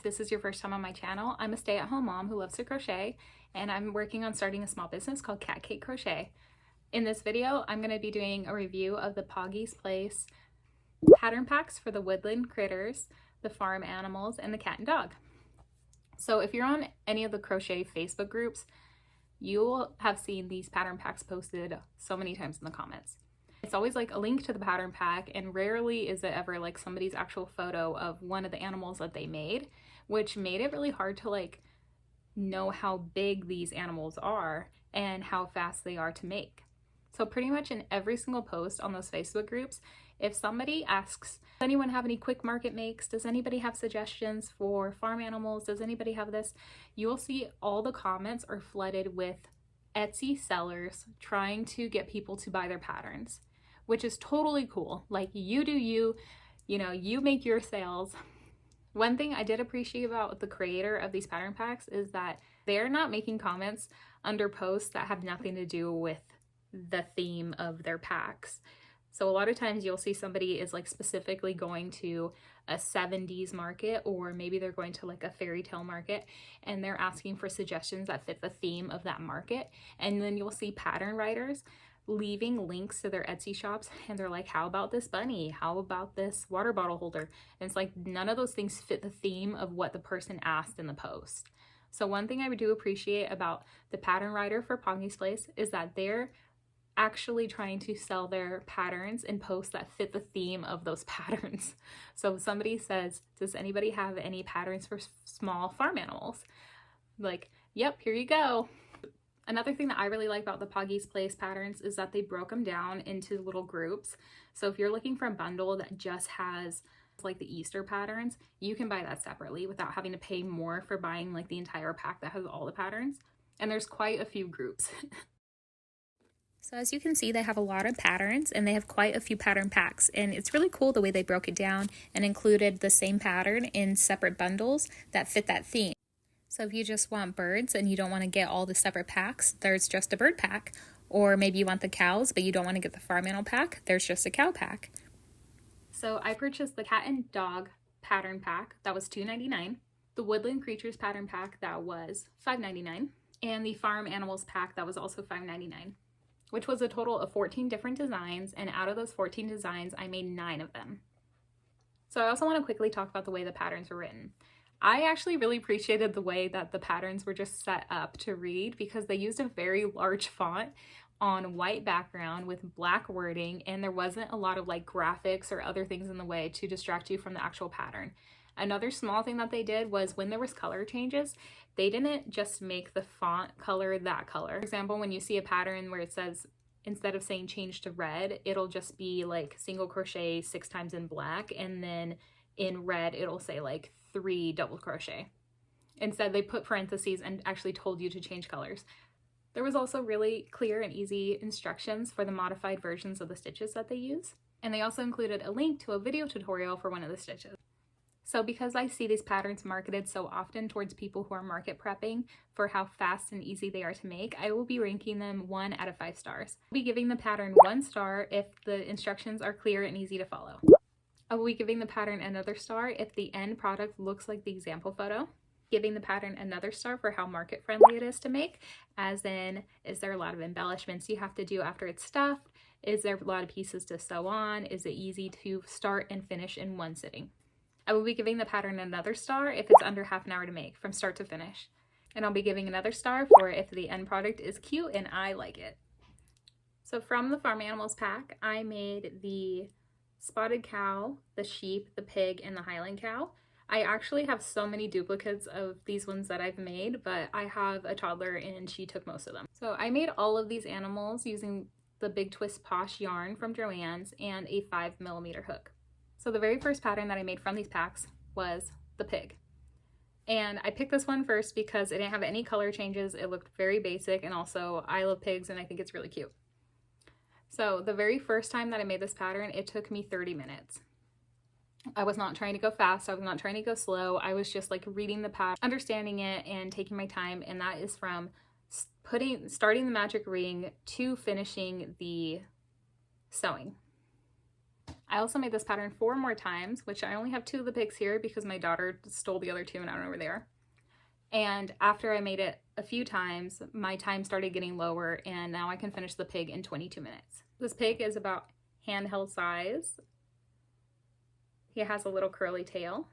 this is your first time on my channel, I'm a stay-at-home mom who loves to crochet, and I'm working on starting a small business called Cat Cake Crochet. In this video, I'm going to be doing a review of the Pawgys Place pattern packs for the Woodland critters, the farm animals, and the cat and dog. So if you're on any of the crochet Facebook groups, you'll have seen these pattern packs posted so many times in the comments. It's always like a link to the pattern pack, and rarely is it ever like somebody's actual photo of one of the animals that they made, which made it really hard to like know how big these animals are and how fast they are to make. So pretty much in every single post on those Facebook groups, if somebody asks, does anyone have any quick market makes? Does anybody have suggestions for farm animals? Does anybody have this? You will see all the comments are flooded with Etsy sellers trying to get people to buy their patterns, which is totally cool. Like, you do you, you make your sales. One thing I did appreciate about the creator of these pattern packs is that they're not making comments under posts that have nothing to do with the theme of their packs. So a lot of times you'll see somebody is like specifically going to a 70s market, or maybe they're going to like a fairy tale market and they're asking for suggestions that fit the theme of that market. And then you'll see pattern writers leaving links to their Etsy shops, and they're like, how about this bunny? How about this water bottle holder? And it's like none of those things fit the theme of what the person asked in the post. So one thing I do appreciate about the pattern writer for Pawgys Place is that they're actually trying to sell their patterns in posts that fit the theme of those patterns. So if somebody says, does anybody have any patterns for small farm animals? Like, yep, here you go. Another thing that I really like about the Pawgys Place patterns is that they broke them down into little groups. So if you're looking for a bundle that just has like the Easter patterns, you can buy that separately without having to pay more for buying like the entire pack that has all the patterns. And there's quite a few groups. So as you can see, they have a lot of patterns and they have quite a few pattern packs, and it's really cool the way they broke it down and included the same pattern in separate bundles that fit that theme. So if you just want birds and you don't want to get all the separate packs, there's just a bird pack. Or maybe you want the cows but you don't want to get the farm animal pack, there's just a cow pack. So I purchased the cat and dog pattern pack, that was $2.99, the Woodland Creatures pattern pack, that was $5.99, and the farm animals pack, that was also $5.99. which was a total of 14 different designs, and out of those 14 designs, I made 9 of them. So I also want to quickly talk about the way the patterns were written. I actually really appreciated the way that the patterns were just set up to read, because they used a very large font on white background with black wording, and there wasn't a lot of like graphics or other things in the way to distract you from the actual pattern. Another small thing that they did was when there was color changes, they didn't just make the font color that color. For example, when you see a pattern where it says, instead of saying change to red, it'll just be like single crochet 6 times in black, and then in red it'll say like 3 double crochet. Instead, they put parentheses and actually told you to change colors. There was also really clear and easy instructions for the modified versions of the stitches that they use, and they also included a link to a video tutorial for one of the stitches. So because I see these patterns marketed so often towards people who are market prepping for how fast and easy they are to make, I will be ranking them 1 out of 5 stars. I'll be giving the pattern 1 star if the instructions are clear and easy to follow. I will be giving the pattern another star if the end product looks like the example photo. Giving the pattern another star for how market friendly it is to make, as in, is there a lot of embellishments you have to do after it's stuffed? Is there a lot of pieces to sew on? Is it easy to start and finish in one sitting? I will be giving the pattern another star if it's under half an hour to make from start to finish. And I'll be giving another star for if the end product is cute and I like it. So from the farm animals pack, I made the spotted cow, the sheep, the pig, and the Highland cow. I actually have so many duplicates of these ones that I've made, but I have a toddler and she took most of them. So I made all of these animals using the Big Twist Posh yarn from Joann's and a 5mm hook. So the very first pattern that I made from these packs was the pig. And I picked this one first because it didn't have any color changes. It looked very basic, and also I love pigs and I think it's really cute. So the very first time that I made this pattern, it took me 30 minutes. I was not trying to go fast. I was not trying to go slow. I was just like reading the pattern, understanding it, and taking my time. And that is from starting the magic ring to finishing the sewing. I also made this pattern 4 more times, which I only have 2 of the pigs here because my daughter stole the other 2 and I don't know where they are. And after I made it a few times, my time started getting lower and now I can finish the pig in 22 minutes. This pig is about handheld size. He has a little curly tail.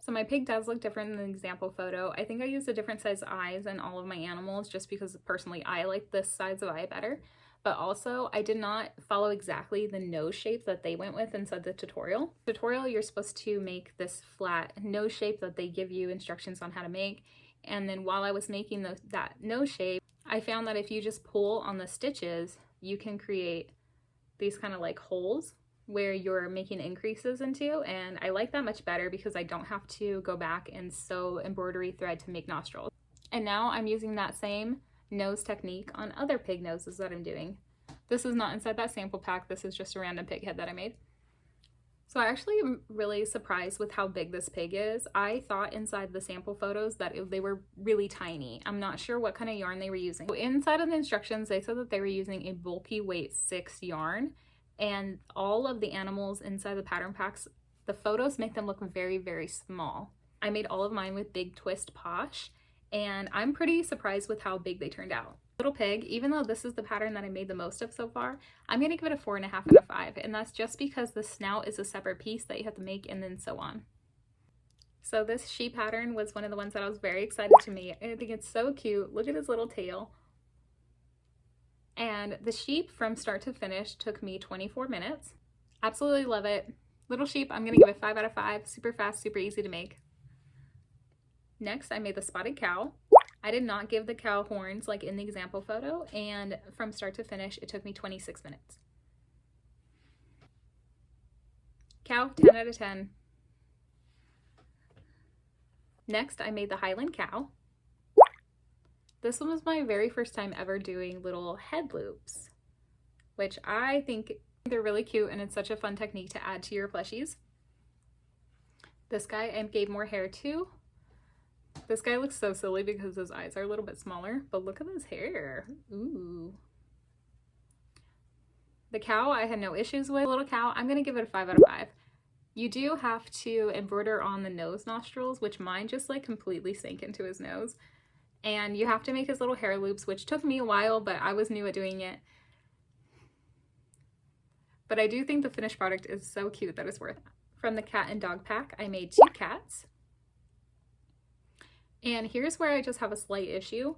So my pig does look different than the example photo. I think I used a different size eyes in all of my animals just because personally I like this size of eye better. But also I did not follow exactly the nose shape that they went with inside the tutorial. You're supposed to make this flat nose shape that they give you instructions on how to make. And then while I was making that nose shape, I found that if you just pull on the stitches, you can create these kind of like holes where you're making increases into, and I like that much better because I don't have to go back and sew embroidery thread to make nostrils. And now I'm using that same nose technique on other pig noses that I'm doing. This is not inside that sample pack, this is just a random pig head that I made. So I actually am really surprised with how big this pig is. I thought inside the sample photos that they were really tiny. I'm not sure what kind of yarn they were using. So inside of the instructions, they said that they were using a bulky weight 6 yarn, and all of the animals inside the pattern packs, the photos make them look very, very small. I made all of mine with Big Twist Posh, and I'm pretty surprised with how big they turned out. Little pig, even though this is the pattern that I made the most of so far, I'm gonna give it a 4.5 out of 5, and that's just because the snout is a separate piece that you have to make and then sew on. So this sheep pattern was one of the ones that I was very excited to make. I think it's so cute. Look at his little tail. And the sheep from start to finish took me 24 minutes. Absolutely love it. Little sheep, I'm gonna give it 5 out of 5. Super fast, super easy to make. Next, I made the spotted cow. I did not give the cow horns like in the example photo, and from start to finish, it took me 26 minutes. Cow, 10 out of 10. Next, I made the Highland cow. This one was my very first time ever doing little head loops, which I think they're really cute and it's such a fun technique to add to your plushies. This guy I gave more hair to. This guy looks so silly because his eyes are a little bit smaller, but look at his hair. Ooh. The cow I had no issues with. Little cow, I'm gonna give it a 5 out of 5. You do have to embroider on the nose nostrils, which mine just like completely sank into his nose. And you have to make his little hair loops, which took me a while, but I was new at doing it. But I do think the finished product is so cute that it's worth it. From the cat and dog pack, I made 2 cats. And here's where I just have a slight issue.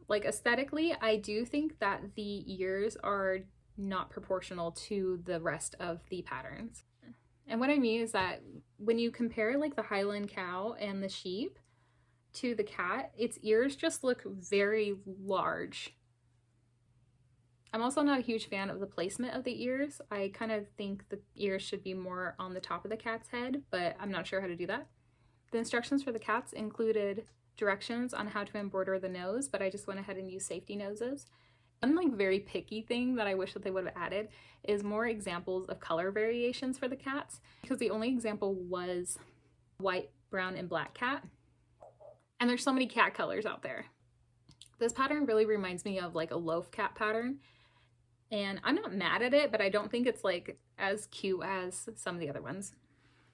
Like aesthetically, I do think that the ears are not proportional to the rest of the patterns. And what I mean is that when you compare like the Highland cow and the sheep to the cat, its ears just look very large. I'm also not a huge fan of the placement of the ears. I kind of think the ears should be more on the top of the cat's head, but I'm not sure how to do that. The instructions for the cats included directions on how to embroider the nose, but I just went ahead and used safety noses. One like very picky thing that I wish that they would have added is more examples of color variations for the cats, because the only example was white, brown, and black cat. And there's so many cat colors out there. This pattern really reminds me of like a loaf cat pattern. And I'm not mad at it, but I don't think it's like as cute as some of the other ones.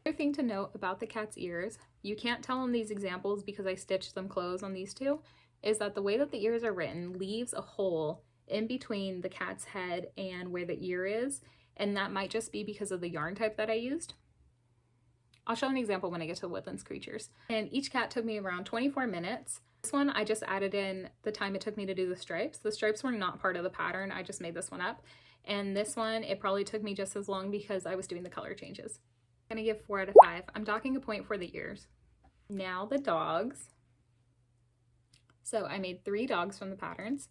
Another thing to note about the cat's ears, you can't tell in these examples because I stitched them closed on these two, is that the way that the ears are written leaves a hole in between the cat's head and where the ear is. And that might just be because of the yarn type that I used. I'll show an example when I get to Woodland's creatures. And each cat took me around 24 minutes. This one, I just added in the time it took me to do the stripes. The stripes were not part of the pattern. I just made this one up. And this one, it probably took me just as long because I was doing the color changes. I'm gonna give 4 out of 5. I'm docking a point for the ears. Now the dogs. So I made 3 dogs from the patterns.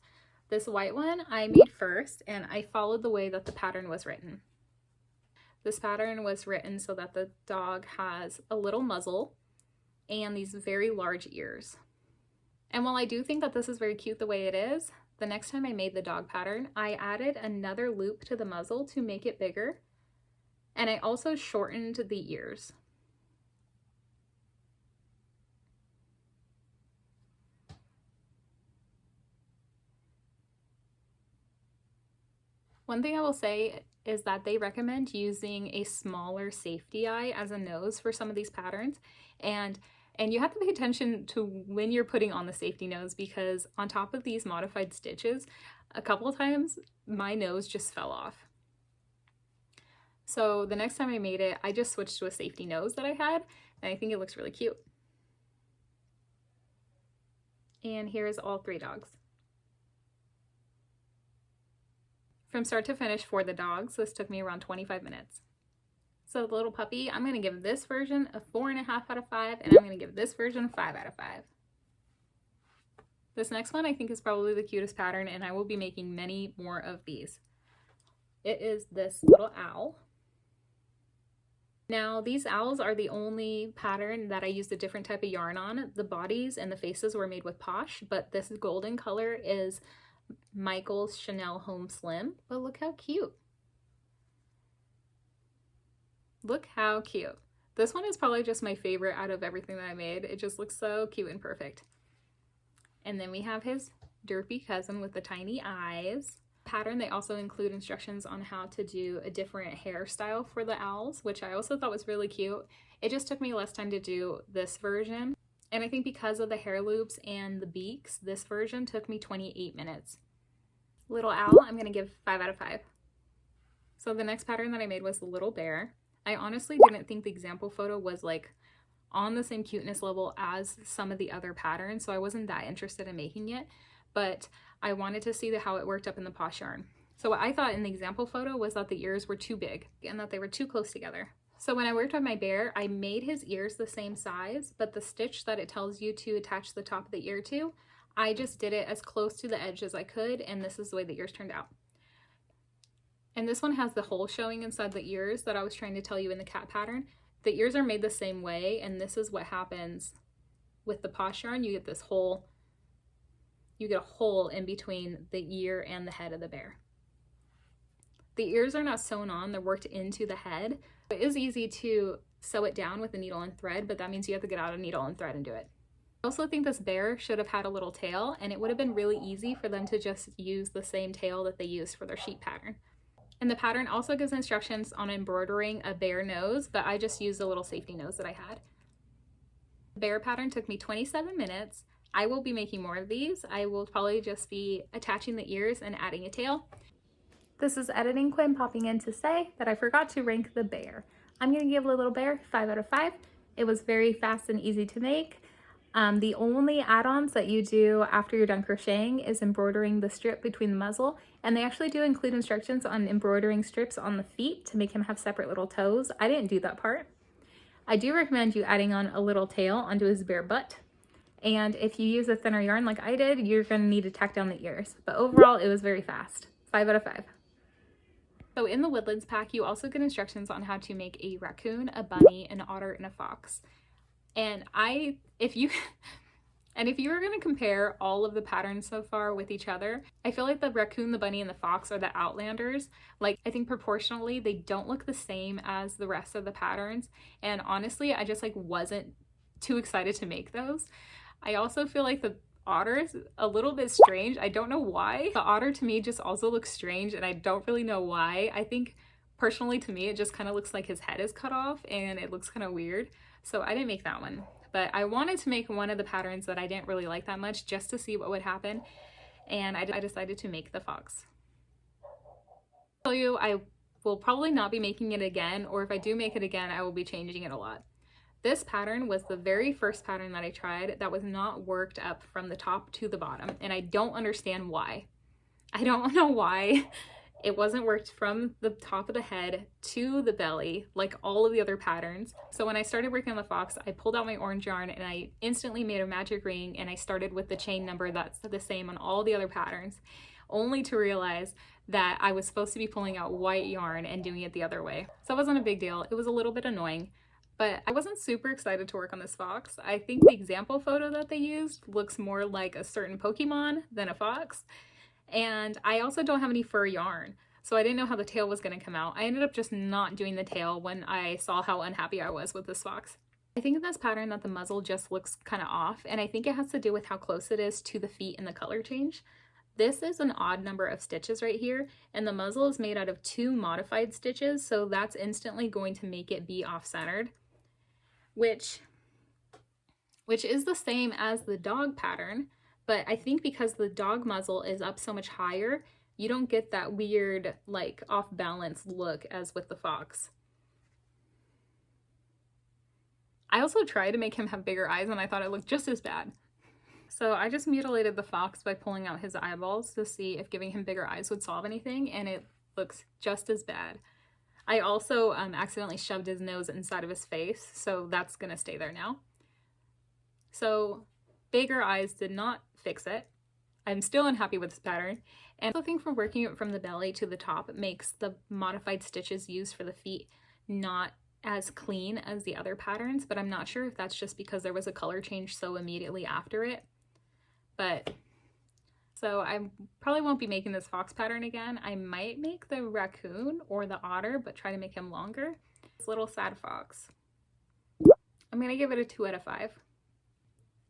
This white one I made first, and I followed the way that the pattern was written. This pattern was written so that the dog has a little muzzle and these very large ears. And while I do think that this is very cute the way it is, the next time I made the dog pattern, I added another loop to the muzzle to make it bigger. And I also shortened the ears. One thing I will say is that they recommend using a smaller safety eye as a nose for some of these patterns. And you have to pay attention to when you're putting on the safety nose, because on top of these modified stitches, a couple of times my nose just fell off. So the next time I made it, I just switched to a safety nose that I had, and I think it looks really cute. And here's all 3 dogs. From start to finish for the dogs, this took me around 25 minutes. So the little puppy, I'm going to give this version a 4.5 out of 5, and I'm going to give this version a 5 out of 5. This next one I think is probably the cutest pattern, and I will be making many more of these. It is this little owl. Now, these owls are the only pattern that I used a different type of yarn on. The bodies and the faces were made with Posh, but this golden color is Michael's Chanel Home Slim. But look how cute. Look how cute. This one is probably just my favorite out of everything that I made. It just looks so cute and perfect. And then we have his derpy cousin with the tiny eyes. Pattern, they also include instructions on how to do a different hairstyle for the owls, which I also thought was really cute. It just took me less time to do this version, and I think because of the hair loops and the beaks, this version took me 28 minutes. Little owl, I'm going to give 5 out of 5. So the next pattern that I made was the little bear. I honestly didn't think the example photo was like on the same cuteness level as some of the other patterns, so I wasn't that interested in making it, but I wanted to see how it worked up in the Posh yarn. So what I thought in the example photo was that the ears were too big and that they were too close together. So when I worked on my bear, I made his ears the same size, but the stitch that it tells you to attach the top of the ear to, I just did it as close to the edge as I could, and this is the way the ears turned out. And this one has the hole showing inside the ears that I was trying to tell you in the cat pattern. The ears are made the same way, and this is what happens with the Posh yarn. You get this hole. You get a hole in between the ear and the head of the bear. The ears are not sewn on, they're worked into the head. It is easy to sew it down with a needle and thread, but that means you have to get out a needle and thread and do it. I also think this bear should have had a little tail, and it would have been really easy for them to just use the same tail that they used for their sheep pattern. And the pattern also gives instructions on embroidering a bear nose, but I just used a little safety nose that I had. The bear pattern took me 27 minutes. I will be making more of these. I will probably just be attaching the ears and adding a tail. This is Editing Quinn popping in to say that I forgot to rank the bear. I'm going to give the little bear 5 out of 5. It was very fast and easy to make. The only add-ons that you do after you're done crocheting is embroidering the strip between the muzzle, and they actually do include instructions on embroidering strips on the feet to make him have separate little toes. I didn't do that part. I do recommend you adding on a little tail onto his bare butt. And if you use a thinner yarn like I did, you're going to need to tack down the ears. But overall, it was very fast. 5 out of 5. So in the Woodlands pack, you also get instructions on how to make a raccoon, a bunny, an otter, and a fox. And if you were going to compare all of the patterns so far with each other, I feel like the raccoon, the bunny, and the fox are the outlanders. Like, I think proportionally, they don't look the same as the rest of the patterns. And honestly, I just like wasn't too excited to make those. I also feel like the otter is a little bit strange. I don't know why. The otter to me just also looks strange, and I don't really know why. I think personally to me, it just kind of looks like his head is cut off and it looks kind of weird. So I didn't make that one. But I wanted to make one of the patterns that I didn't really like that much just to see what would happen. And I decided to make the fox. I'll tell you, I will probably not be making it again, or if I do make it again, I will be changing it a lot. This pattern was the very first pattern that I tried that was not worked up from the top to the bottom, and I don't understand why. I don't know why it wasn't worked from the top of the head to the belly like all of the other patterns. So when I started working on the fox, I pulled out my orange yarn and I instantly made a magic ring, and I started with the chain number that's the same on all the other patterns, only to realize that I was supposed to be pulling out white yarn and doing it the other way. So it wasn't a big deal. It was a little bit annoying. But I wasn't super excited to work on this fox. I think the example photo that they used looks more like a certain Pokemon than a fox. And I also don't have any fur yarn, so I didn't know how the tail was going to come out. I ended up just not doing the tail when I saw how unhappy I was with this fox. I think in this pattern that the muzzle just looks kind of off, and I think it has to do with how close it is to the feet and the color change. This is an odd number of stitches right here, and the muzzle is made out of 2 modified stitches, so that's instantly going to make it be off-centered, which is the same as the dog pattern, but I think because the dog muzzle is up so much higher, you don't get that weird, like, off-balance look as with the fox. I also tried to make him have bigger eyes, and I thought it looked just as bad. So I just mutilated the fox by pulling out his eyeballs to see if giving him bigger eyes would solve anything, and it looks just as bad. I also accidentally shoved his nose inside of his face, so that's gonna stay there now. So bigger eyes did not fix it. I'm still unhappy with this pattern. And I think from working it from the belly to the top, it makes the modified stitches used for the feet not as clean as the other patterns, but I'm not sure if that's just because there was a color change so immediately after it. But so I probably won't be making this fox pattern again. I might make the raccoon or the otter, but try to make him longer. This little sad fox. I'm gonna give it a 2 out of 5.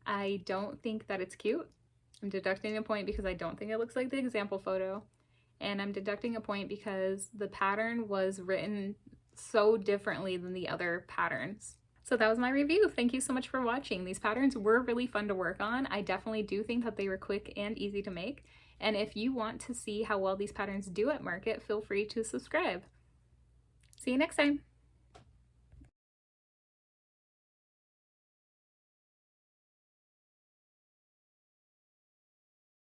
I don't think that it's cute. I'm deducting a point because I don't think it looks like the example photo. And I'm deducting a point because the pattern was written so differently than the other patterns. So that was my review. Thank you so much for watching. These patterns were really fun to work on. I definitely do think that they were quick and easy to make. And if you want to see how well these patterns do at market, feel free to subscribe. See you next time.